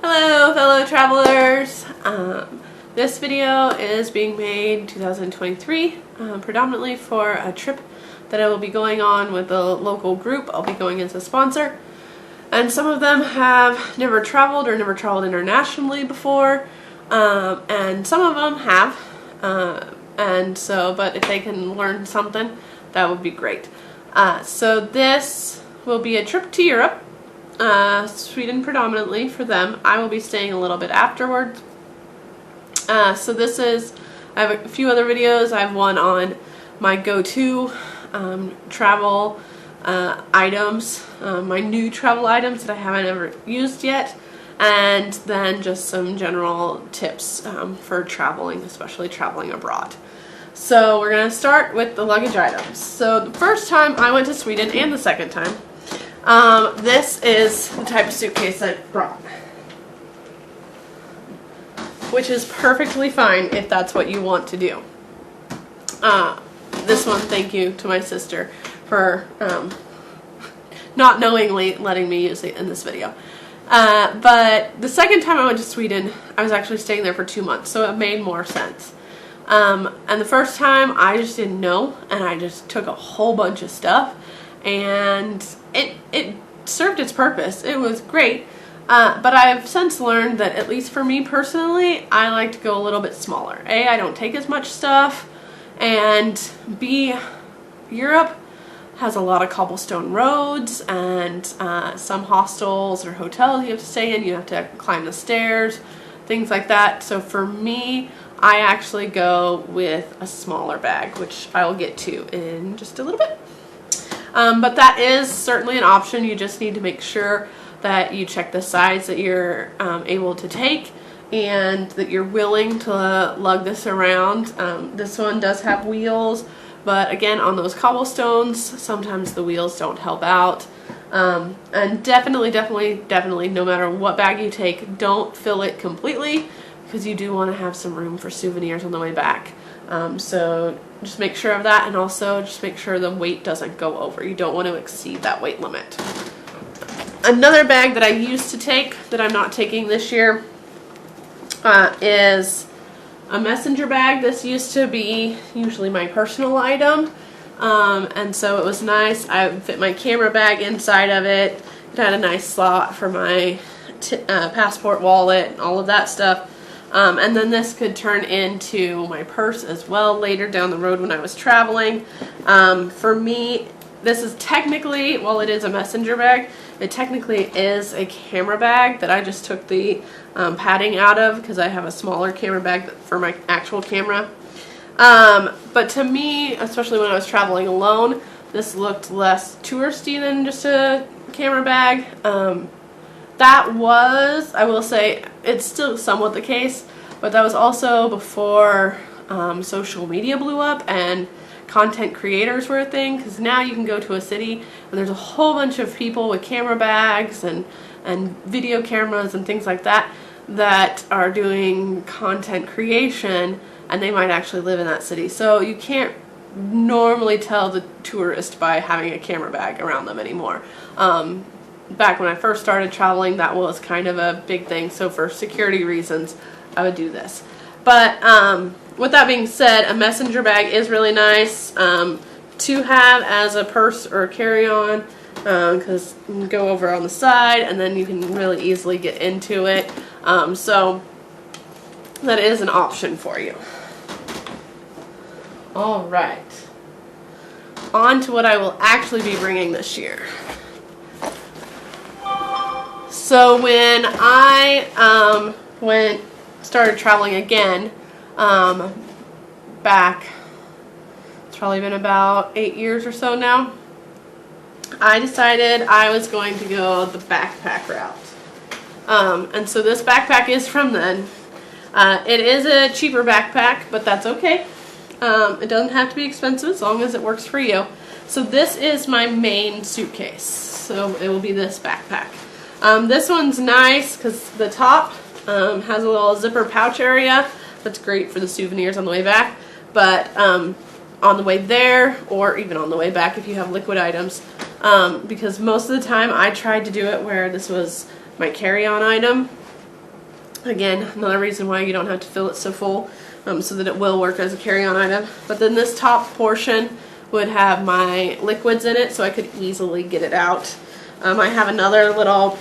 Hello fellow travelers! This video is being made in 2023 predominantly for a trip that I will be going on with a local group. I'll be going as a sponsor, and some of them have never traveled or never traveled internationally before, and some of them have, but if they can learn something, that would be great. So this will be a trip to Europe. Sweden predominantly for them. I will be staying a little bit afterwards. So this is, I have a few other videos. I have one on my go-to travel items, my new travel items that I haven't ever used yet, and then just some general tips for traveling, especially traveling abroad. So we're going to start with the luggage items. So the first time I went to Sweden, and the second time, this is the type of suitcase I brought, which is perfectly fine if that's what you want to do. This one, thank you to my sister for not knowingly letting me use it in this video. But the second time I went to Sweden, I was actually staying there for 2 months, so it made more sense. And the first time I just didn't know, and I just took a whole bunch of stuff, and it served its purpose. It was great, but I've since learned that, at least for me personally, I like to go a little bit smaller. A, I don't take as much stuff, and B, Europe has a lot of cobblestone roads and some hostels or hotels you have to stay in. You have to climb the stairs, things like that. So for me, I actually go with a smaller bag, which I will get to in just a little bit. But that is certainly an option. You just need to make sure that you check the size that you're able to take, and that you're willing to lug this around. This one does have wheels, but again, on those cobblestones, sometimes the wheels don't help out. And definitely, no matter what bag you take, don't fill it completely, because you do want to have some room for souvenirs on the way back. So just make sure of that, and also just make sure the weight doesn't go over. You don't want to exceed that weight limit. Another bag that I used to take that I'm not taking this year is a messenger bag. This used to be usually my personal item, and so it was nice. I would fit my camera bag inside of it. It had a nice slot for my passport, wallet, and all of that stuff. And then this could turn into my purse as well later down the road when I was traveling. For me, this is technically, while it is a messenger bag, it technically is a camera bag that I just took the padding out of, because I have a smaller camera bag for my actual camera. But to me, especially when I was traveling alone, this looked less touristy than just a camera bag. That was, I will say, it's still somewhat the case, but that was also before social media blew up and content creators were a thing, because now you can go to a city and there's a whole bunch of people with camera bags and video cameras and things like that that are doing content creation, and they might actually live in that city. So you can't normally tell the tourist by having a camera bag around them anymore. Back when I first started traveling, that was kind of a big thing, so for security reasons I would do this. But with that being said, a messenger bag is really nice to have as a purse or a carry-on, because you can go over on the side and then you can really easily get into it. So that is an option for you. Alright, on to what I will actually be bringing this year. So when I started traveling again, back, it's probably been about 8 years or so now, I decided I was going to go the backpack route. And so this backpack is from then. It is a cheaper backpack, but that's okay. It doesn't have to be expensive as long as it works for you. So this is my main suitcase. So it will be this backpack. This one's nice because the top has a little zipper pouch area. That's great for the souvenirs on the way back. But on the way there, or even on the way back if you have liquid items, because most of the time I tried to do it where this was my carry-on item, Again, another reason why you don't have to fill it so full, so that it will work as a carry-on item. But then this top portion would have my liquids in it, so I could easily get it out. I have another little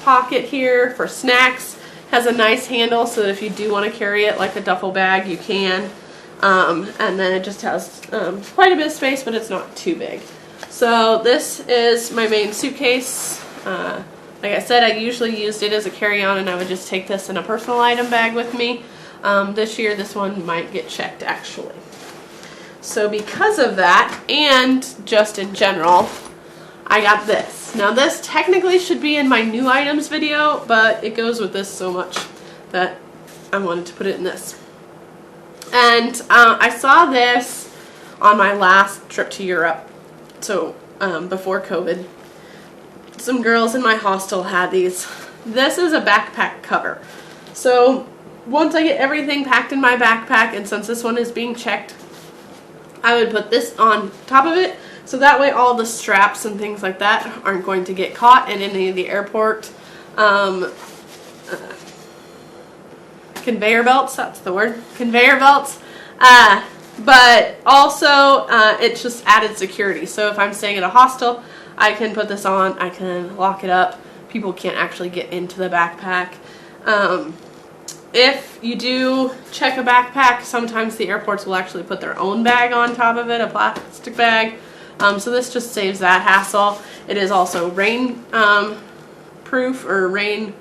pocket here for snacks. Has a nice handle so that if you do want to carry it like a duffel bag, you can. And then it just has quite a bit of space, but it's not too big. So this is my main suitcase. Like I said, I usually used it as a carry-on, and I would just take this in a personal item bag with me. This year, this one might get checked, actually. So because of that, and just in general, I got this. Now this technically should be in my new items video, but it goes with this so much that I wanted to put it in this. And I saw this on my last trip to Europe, so before COVID. Some girls in my hostel had these. This is a backpack cover. So once I get everything packed in my backpack, and since this one is being checked, I would put this on top of it, so that way all the straps and things like that aren't going to get caught in any of the airport conveyor belts, that's the word, conveyor belts. But also it's just added security. So if I'm staying at a hostel, I can put this on, I can lock it up. People can't actually get into the backpack. If you do check a backpack, sometimes the airports will actually put their own bag on top of it, a plastic bag. So this just saves that hassle. It is also rain proof, or rain,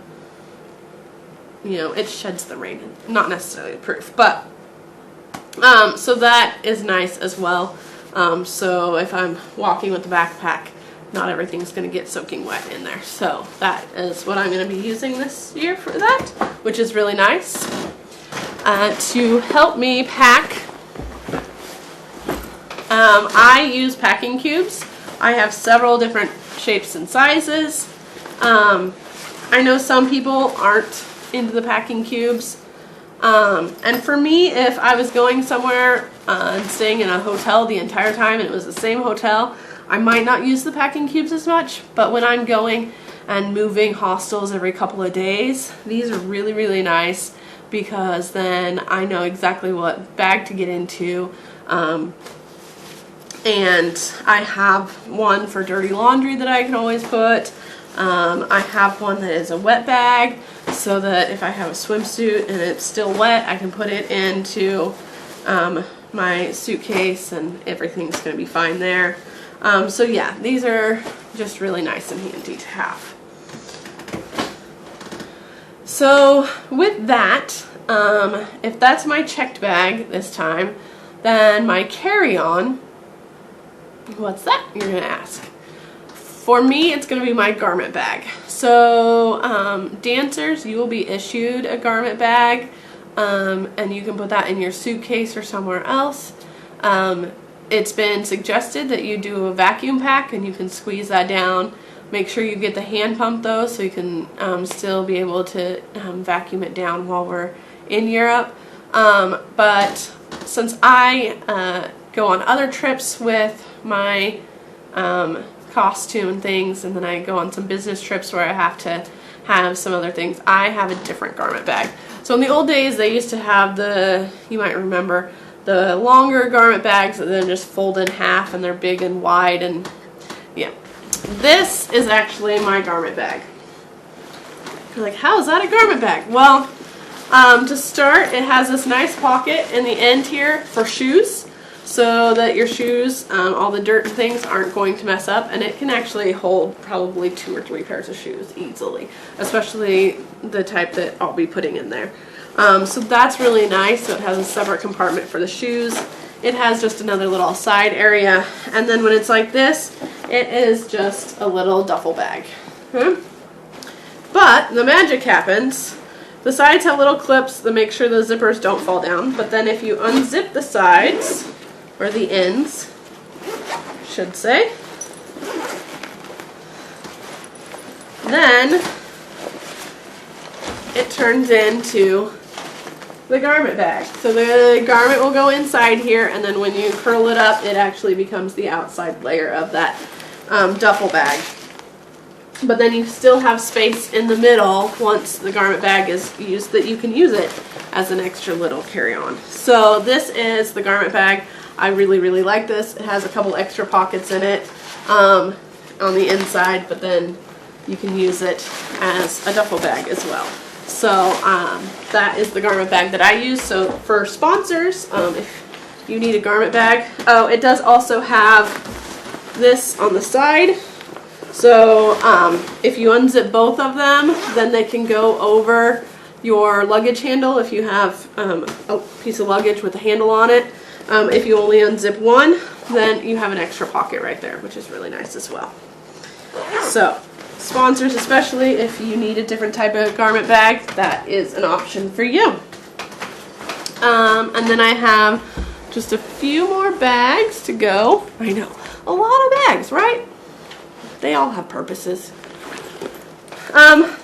it sheds the rain, not necessarily proof, but so that is nice as well. So if I'm walking with the backpack, not everything's going to get soaking wet in there. So that is what I'm going to be using this year for that, which is really nice. To help me pack, I use packing cubes. I have several different shapes and sizes. I know some people aren't into the packing cubes. And for me, if I was going somewhere and staying in a hotel the entire time and it was the same hotel, I might not use the packing cubes as much. But when I'm going and moving hostels every couple of days, these are really, really nice, because then I know exactly what bag to get into. And I have one for dirty laundry that I can always put. I have one that is a wet bag, so that if I have a swimsuit and it's still wet, I can put it into my suitcase and everything's going to be fine there. So yeah, these are just really nice and handy to have. So with that, if that's my checked bag this time, then my carry-on, what's that, you're going to ask? For me, it's going to be my garment bag. So dancers, you will be issued a garment bag, and you can put that in your suitcase or somewhere else. It's been suggested that you do a vacuum pack, and you can squeeze that down. Make sure you get the hand pump though, so you can still be able to vacuum it down while we're in Europe. But since I go on other trips with my costume and things, and then I go on some business trips where I have to have some other things, I have a different garment bag. So in the old days, they used to have you might remember, the longer garment bags that then just fold in half, and they're big and wide, and yeah. This is actually my garment bag. You're like, how is that a garment bag? Well, to start, it has this nice pocket in the end here for shoes, so that your shoes, all the dirt and things aren't going to mess up, and it can actually hold probably 2 or 3 pairs of shoes easily, especially the type that I'll be putting in there. So that's really nice. So it has a separate compartment for the shoes. It has just another little side area, and then when it's like this, it is just a little duffel bag. But the magic happens. The sides have little clips that make sure the zippers don't fall down, but then if you unzip the sides, or the ends, I should say, then it turns into the garment bag. So the garment will go inside here, and then when you curl it up, it actually becomes the outside layer of that duffel bag. but then you still have space in the middle once the garment bag is used that you can use it as an extra little carry-on. So this is the garment bag. I really, really like this. It has a couple extra pockets in it on the inside, but then you can use it as a duffel bag as well. So that is the garment bag that I use. So for sponsors, if you need a garment bag, oh, it does also have this on the side. So if you unzip both of them, then they can go over your luggage handle if you have a piece of luggage with a handle on it. If you only unzip one, then you have an extra pocket right there, which is really nice as well. So sponsors, especially if you need a different type of garment bag, that is an option for you. And then I have just a few more bags to go. I know, a lot of bags, right? They all have purposes.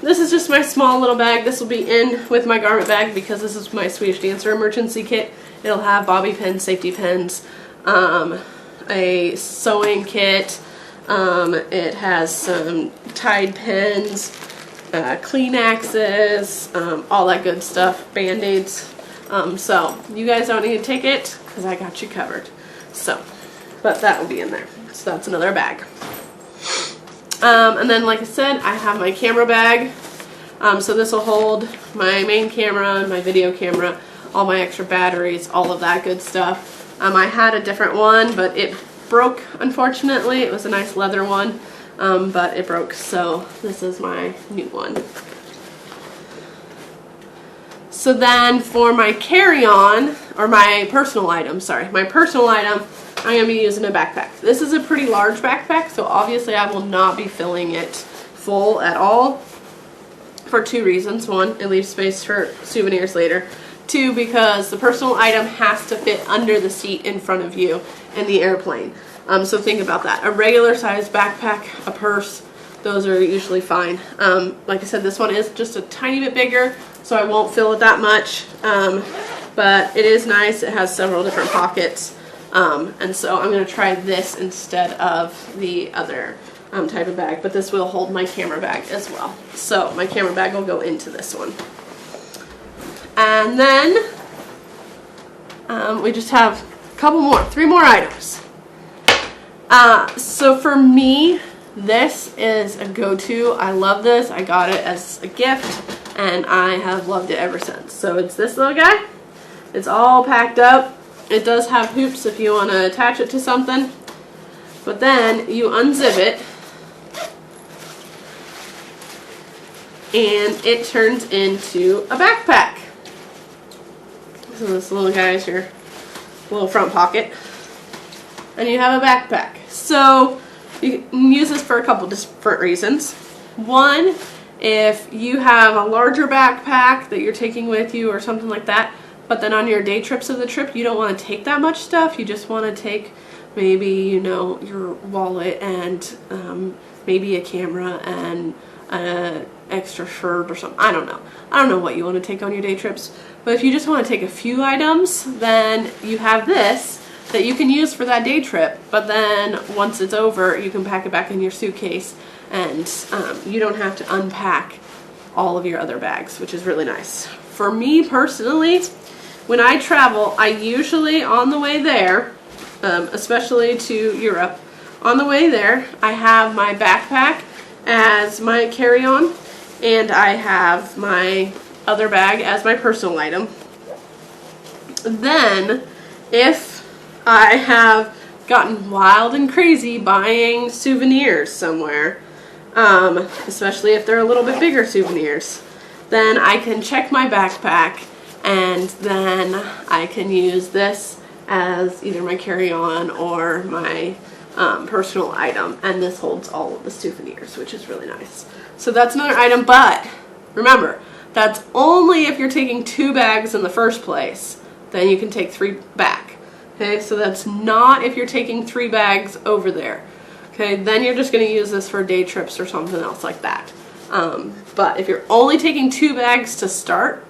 This is just my small little bag. This will be in with my garment bag because this is my Swedish Dancer emergency kit. It'll have bobby pins, safety pins, a sewing kit. It has some Tide pins, Kleenexes, all that good stuff, Band-Aids. So you guys don't need to take it because I got you covered. So, but that will be in there. So that's another bag. And then, like I said, I have my camera bag. So this will hold my main camera and my video camera, all my extra batteries, all of that good stuff. I had a different one, but it broke, unfortunately. It was a nice leather one, but it broke. So this is my new one. So then for my carry-on, or my personal item, sorry, my personal item, I'm going to be using a backpack. This is a pretty large backpack, so obviously I will not be filling it full at all for two reasons. One, it leaves space for souvenirs later. Two, because the personal item has to fit under the seat in front of you in the airplane. So think about that. A regular sized backpack, a purse, those are usually fine. Like I said, this one is just a tiny bit bigger, so I won't fill it that much. But it is nice. It has several different pockets. And so I'm going to try this instead of the other type of bag, but this will hold my camera bag as well. So my camera bag will go into this one. And then we just have a couple more, 3 more items. So for me, this is a go-to. I love this. I got it as a gift and I have loved it ever since. So it's this little guy. It's all packed up. It does have hoops if you want to attach it to something, but then you unzip it and it turns into a backpack. So this little guy is your little front pocket and you have a backpack. So you can use this for a couple different reasons. One, if you have a larger backpack that you're taking with you or something like that, but then on your day trips of the trip, you don't want to take that much stuff. You just want to take maybe, you know, your wallet and maybe a camera and an extra shirt or something. I don't know. I don't know what you want to take on your day trips. But if you just want to take a few items, then you have this that you can use for that day trip. But then once it's over, you can pack it back in your suitcase and you don't have to unpack all of your other bags, which is really nice. For me personally, when I travel, I usually, on the way there, especially to Europe, on the way there, I have my backpack as my carry-on, and I have my other bag as my personal item. Then, if I have gotten wild and crazy buying souvenirs somewhere, especially if they're a little bit bigger souvenirs, then I can check my backpack and then I can use this as either my carry-on or my personal item, and this holds all of the souvenirs, which is really nice. So that's another item, but remember, that's only if you're taking 2 bags in the first place. Then you can take 3 back. Okay, so that's not if you're taking 3 bags over there. Okay, then you're just going to use this for day trips or something else like that. But if you're only taking 2 bags to start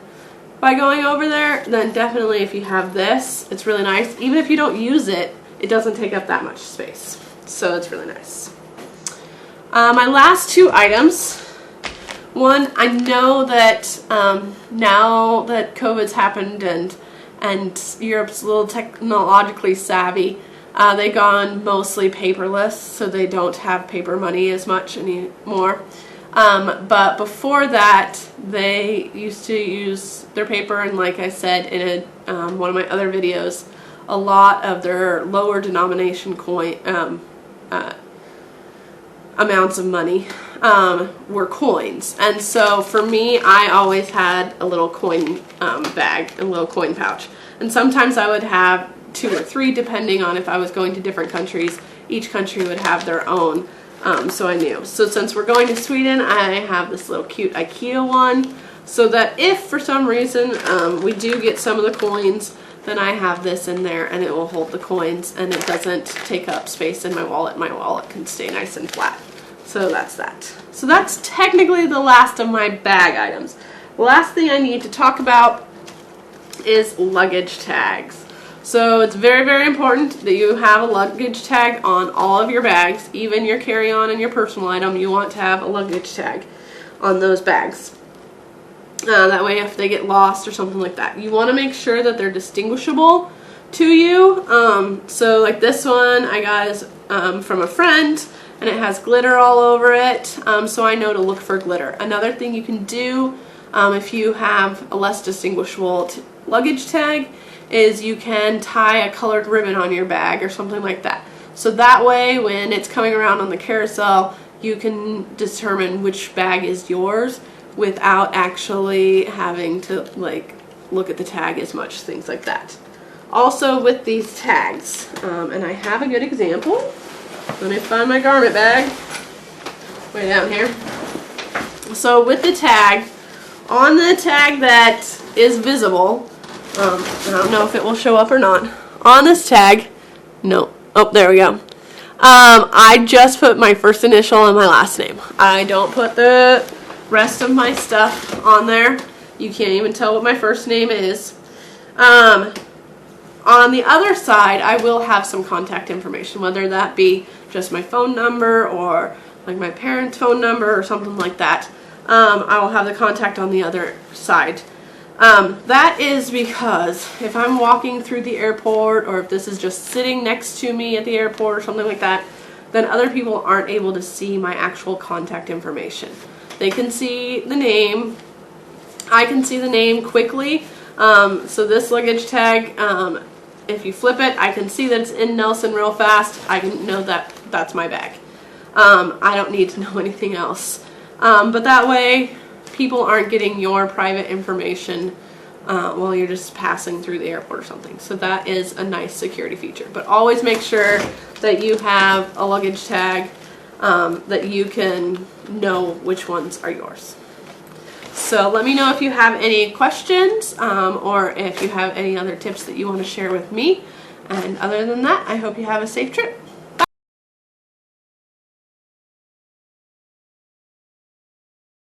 by going over there, then definitely if you have this, it's really nice. Even if you don't use it, it doesn't take up that much space. So it's really nice. My last two items. One, I know that now that COVID's happened and Europe's a little technologically savvy, they've gone mostly paperless, so they don't have paper money as much anymore. But before that, they used to use their paper, and like I said in one of my other videos, a lot of their lower denomination coin amounts of money were coins. And so for me, I always had a little coin bag, a little coin pouch. And sometimes I would have 2 or 3 depending on if I was going to different countries. Each country would have their own, so I knew. So since we're going to Sweden, I have this little cute IKEA one, so that if for some reason we do get some of the coins, then I have this in there and it will hold the coins and it doesn't take up space in my wallet. My wallet can stay nice and flat. So that's that. So that's technically the last of my bag items. The last thing I need to talk about is luggage tags. So it's very, very important that you have a luggage tag on all of your bags, even your carry-on and your personal item. You want to have a luggage tag on those bags. That way if they get lost or something like that, you want to make sure that they're distinguishable to you. So like this one I got is from a friend, and it has glitter all over it, so I know to look for glitter. Another thing you can do if you have a less distinguishable luggage tag is you can tie a colored ribbon on your bag or something like that. So that way when it's coming around on the carousel, you can determine which bag is yours without actually having to like look at the tag as much, things like that. Also with these tags, and I have a good example. Let me find my garment bag. Way down here. So with the tag, on the tag that is visible, I don't know if it will show up or not. On this tag, no. Oh, there we go. I just put my first initial and my last name. I don't put the rest of my stuff on there. You can't even tell what my first name is. On the other side, I will have some contact information, whether that be just my phone number or like my parents' phone number or something like that. I will have the contact on the other side. That is because if I'm walking through the airport, or if this is just sitting next to me at the airport or something like that, then other people aren't able to see my actual contact information. They can see the name. I can see the name quickly. So this luggage tag, if you flip it, I can see that it's in Nelson real fast. I can know that that's my bag. I don't need to know anything else. But that way, people aren't getting your private information while you're just passing through the airport or something. So that is a nice security feature. But always make sure that you have a luggage tag that you can know which ones are yours. So let me know if you have any questions or if you have any other tips that you want to share with me. And other than that, I hope you have a safe trip.